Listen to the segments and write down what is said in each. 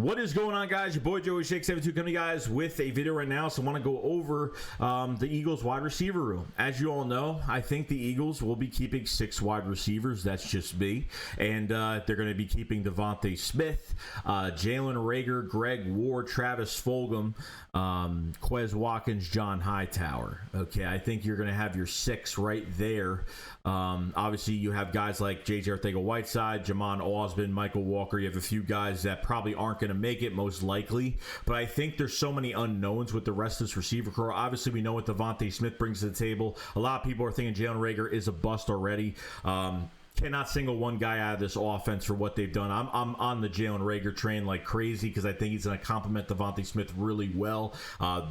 What is going on, guys? Your boy Joey Shake 72 coming to you guys with a video right now. So I want to go over the Eagles wide receiver room. As you all know, I think the Eagles will be keeping 6 wide receivers. That's just me. And they're going to be keeping Devontae Smith, Jalen Reagor, Greg Ward, Travis Fulgham, Quez Watkins, John Hightower. Okay, I think you're going to have your 6 right there. Obviously, you have guys like J.J. Arcega-Whiteside, Jamon Osborne, Michael Walker. You have a few guys that probably aren't going to make it, most likely. But I think there's so many unknowns with the rest of this receiver core. Obviously, we know what Devontae Smith brings to the table. A lot of people are thinking Jalen Reagor is a bust already. Cannot single one guy out of this offense for what they've done. I'm on the Jalen Reagor train like crazy because I think he's going to complement Devontae Smith really well.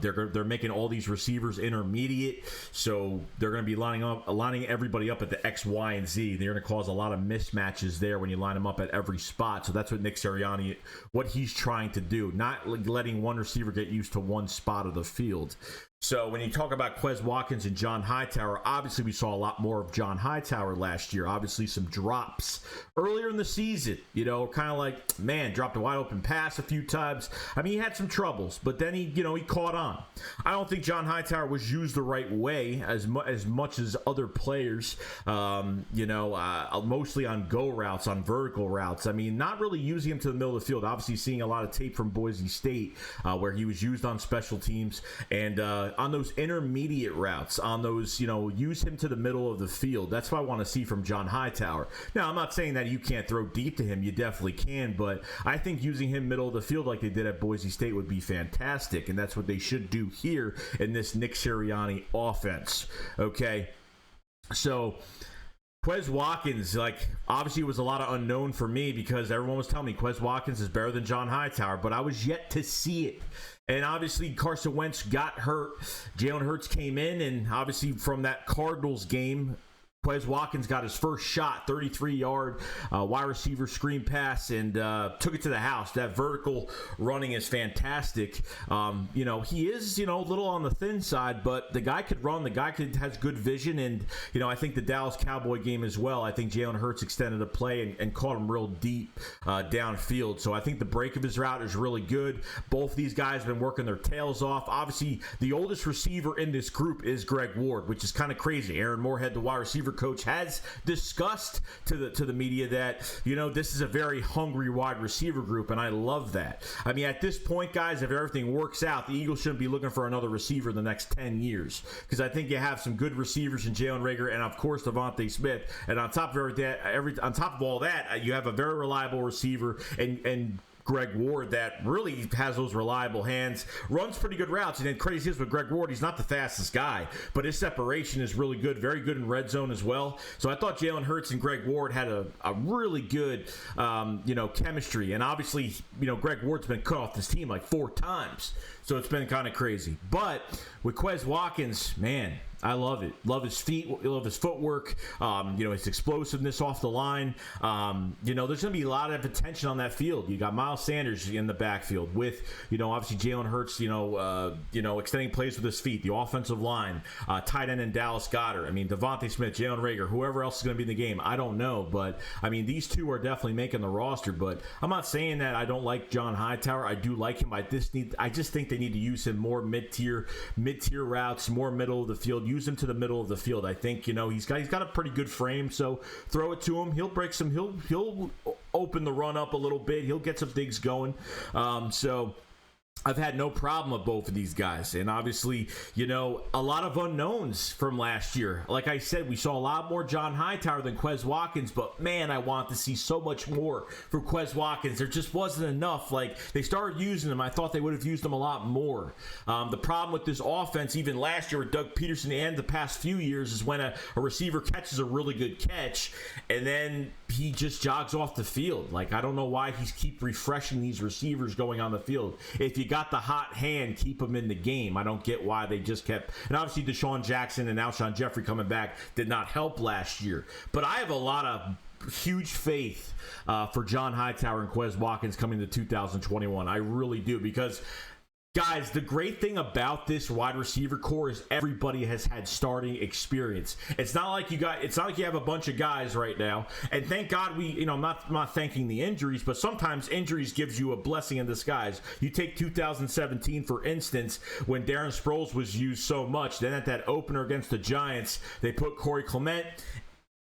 They're making all these receivers intermediate, so they're going to be lining everybody up at the X, Y, and Z. They're going to cause a lot of mismatches there when you line them up at every spot. So that's what Nick Sirianni, what he's trying to do, not letting one receiver get used to one spot of the field. So when you talk about Quez Watkins and John Hightower, obviously we saw a lot more of John Hightower last year. Obviously some drops earlier in the season, kind of like, man, dropped a wide open pass a few times. I mean, he had some troubles, but then he caught on. I don't think John Hightower was used the right way as much as other players, mostly on go routes, on vertical routes. I mean, not really using him to the middle of the field. Obviously seeing a lot of tape from Boise State where he was used on special teams and on those intermediate routes, on those, use him to the middle of the field. That's what I want to see from John Hightower. Now, I'm not saying that you can't throw deep to him. You definitely can, but I think using him middle of the field like they did at Boise State would be fantastic, and that's what they should do here in this Nick Sirianni offense. Okay, so Quez Watkins, obviously it was a lot of unknown for me because everyone was telling me Quez Watkins is better than John Hightower, but I was yet to see it. And obviously Carson Wentz got hurt. Jalen Hurts came in, and obviously from that Cardinals game, Quez Watkins got his first shot, 33-yard wide receiver screen pass, and took it to the house. That vertical running is fantastic. He is, a little on the thin side, but the guy could run. The guy has good vision, and, I think the Dallas Cowboy game as well, I think Jalen Hurts extended a play and caught him real deep downfield. So I think the break of his route is really good. Both these guys have been working their tails off. Obviously, the oldest receiver in this group is Greg Ward, which is kind of crazy. Aaron Moorhead, the wide receiver coach, has discussed to the media that this is a very hungry wide receiver group, and I love that. I mean, at this point, guys, if everything works out, the Eagles shouldn't be looking for another receiver in the next 10 years because I think you have some good receivers in Jalen Reagor and of course Devontae Smith, and on top of all that, you have a very reliable receiver and Greg Ward that really has those reliable hands, runs pretty good routes. And then crazy is with Greg Ward, he's not the fastest guy, but his separation is really good, very good in red zone as well. So I thought Jalen Hurts and Greg Ward had a really good, chemistry. And obviously, Greg Ward's been cut off this team like 4 times. So it's been kind of crazy. But with Quez Watkins, man, I love it. Love his feet. Love his footwork. His explosiveness off the line. There's going to be a lot of attention on that field. You got Miles Sanders in the backfield with, obviously Jalen Hurts, extending plays with his feet. The offensive line, tight end in Dallas Goedert. I mean, Devontae Smith, Jalen Reagor, whoever else is going to be in the game, I don't know. But, I mean, these two are definitely making the roster. But I'm not saying that I don't like John Hightower. I do like him. I just think they need to use him more mid-tier routes, more middle of the field. Use him to the middle of the field. I think he's got a pretty good frame, so throw it to him. He'll break some. He'll open the run up a little bit. He'll get some things going. So I've had no problem with both of these guys. And obviously, a lot of unknowns from last year. Like I said, we saw a lot more John Hightower than Quez Watkins, but man, I want to see so much more from Quez Watkins. There just wasn't enough. They started using him. I thought they would have used him a lot more. The problem with this offense, even last year with Doug Peterson and the past few years, is when a receiver catches a really good catch and then he just jogs off the field. I don't know why he's keep refreshing these receivers going on the field. If you got the hot hand, keep them in the game. I don't get why they just kept. And obviously Deshaun Jackson and Alshon Jeffrey coming back did not help last year. But I have a lot of huge faith for John Hightower and Quez Watkins coming to 2021. I really do, because Guys, the great thing about this wide receiver core is everybody has had starting experience. It's not like you have a bunch of guys right now. And thank God I'm not thanking the injuries, but sometimes injuries gives you a blessing in disguise. You take 2017, for instance, when Darren Sproles was used so much. Then at that opener against the Giants, they put Corey Clement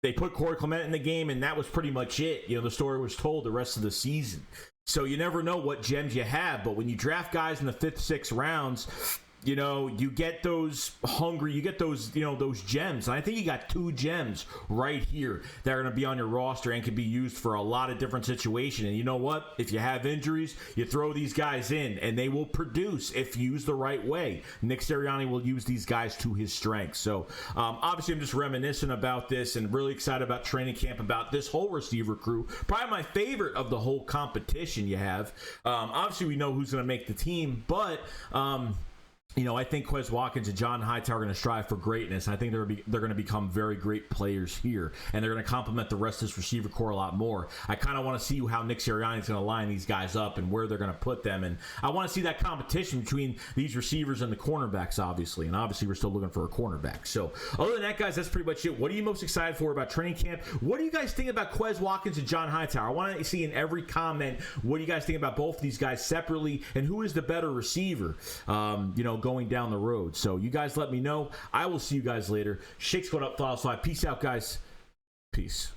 in the game, and that was pretty much it. The story was told the rest of the season. So you never know what gems you have, but when you draft guys in the 5th, 6th rounds, you get those those gems. And I think you got 2 gems right here that are going to be on your roster and can be used for a lot of different situations. And you know what? If you have injuries, you throw these guys in, and they will produce if used the right way. Nick Sirianni will use these guys to his strengths. So, obviously, I'm just reminiscing about this and really excited about training camp, about this whole receiver crew. Probably my favorite of the whole competition you have. Obviously, we know who's going to make the team, but I think Quez Watkins and John Hightower are going to strive for greatness. And I think they're going to become very great players here, and they're going to complement the rest of this receiver core a lot more. I kind of want to see how Nick Sirianni is going to line these guys up and where they're going to put them. And I want to see that competition between these receivers and the cornerbacks, obviously. And obviously, we're still looking for a cornerback. So other than that, guys, that's pretty much it. What are you most excited for about training camp? What do you guys think about Quez Watkins and John Hightower? I want to see in every comment, what do you guys think about both of these guys separately, and who is the better receiver, going down the road? So you guys let me know. I will see you guys later. Shake Squad up, Files 5. Peace out, guys. Peace.